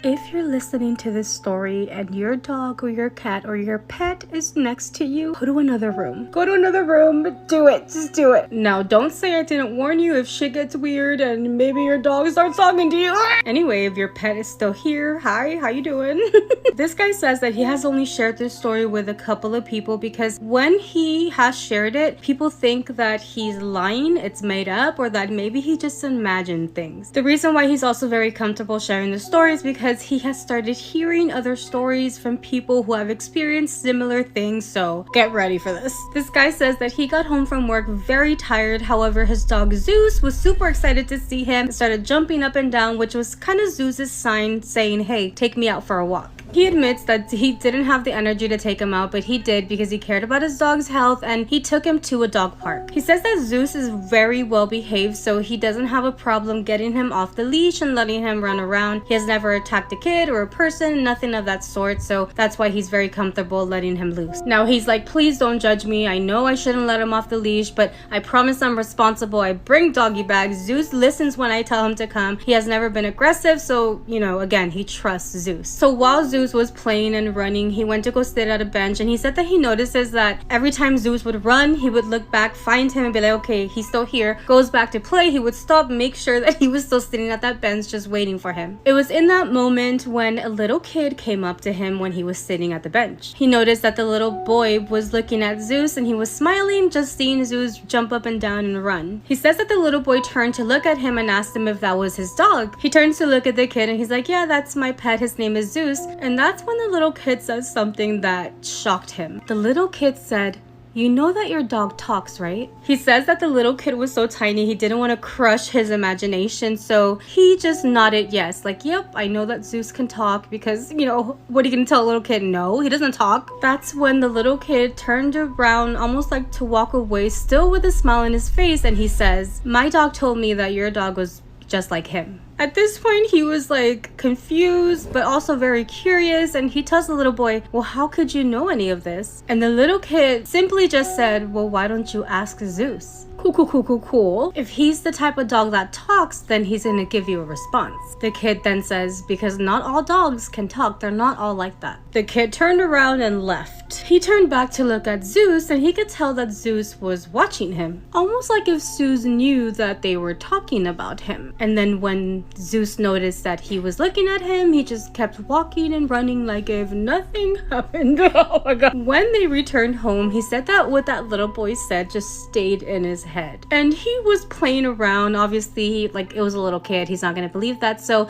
If you're listening to this story and your dog or your cat or your pet is next to you, go to another room. Go to another room. Do it. Just do it. Now, don't say I didn't warn you if shit gets weird and maybe your dog starts talking to you. Anyway, if your pet is still here, hi, how you doing? This guy says that he has only shared this story with a couple of people because when he has shared it, people think that he's lying, it's made up, or that maybe he just imagined things. The reason why he's also very comfortable sharing the story is because he has started hearing other stories from people who have experienced similar things, so get ready for this. This guy says that he got home from work very tired. However, his dog Zeus was super excited to see him and started jumping up and down, which was kind of Zeus's sign saying, hey, take me out for a walk. He admits that he didn't have the energy to take him out, but he did because he cared about his dog's health and he took him to a dog park. He says that Zeus is very well behaved, so he doesn't have a problem getting him off the leash and letting him run around. He has never attacked a kid or a person, nothing of that sort, so that's why he's very comfortable letting him loose. Now he's like, please don't judge me. I know I shouldn't let him off the leash, but I promise I'm responsible. I bring doggy bags. Zeus listens when I tell him to come. He has never been aggressive, so, again, he trusts Zeus. So while Zeus was playing and running, he went to go sit at a bench, and he said that he notices that every time Zeus would run, he would look back, find him, and be like, okay, he's still here. Goes back to play, he would stop, make sure that he was still sitting at that bench just waiting for him. It was in that moment when a little kid came up to him when he was sitting at the bench. He noticed that the little boy was looking at Zeus and he was smiling, just seeing Zeus jump up and down and run. He says that the little boy turned to look at him and asked him if that was his dog. He turns to look at the kid and he's like, yeah, that's my pet, his name is Zeus. And that's when the little kid says something that shocked him. The little kid said, you know that your dog talks, right? He says that the little kid was so tiny he didn't want to crush his imagination, so he just nodded yes, like, yep, I know that Zeus can talk because, what are you gonna tell a little kid? No, he doesn't talk. That's when the little kid turned around almost like to walk away, still with a smile on his face, and he says, my dog told me that your dog was just like him. At this point, he was like confused, but also very curious. And he tells the little boy, well, how could you know any of this? And the little kid simply just said, well, why don't you ask Zeus? Cool. If he's the type of dog that talks, then he's gonna give you a response. The kid then says, because not all dogs can talk, they're not all like that. The kid turned around and left. He turned back to look at Zeus and he could tell that Zeus was watching him. Almost like if Zeus knew that they were talking about him. And then when Zeus noticed that he was looking at him, he just kept walking and running like if nothing happened. Oh my god. When they returned home, he said that what that little boy said just stayed in his head. And he was playing around. Obviously, like, it was a little kid. He's not gonna believe that. So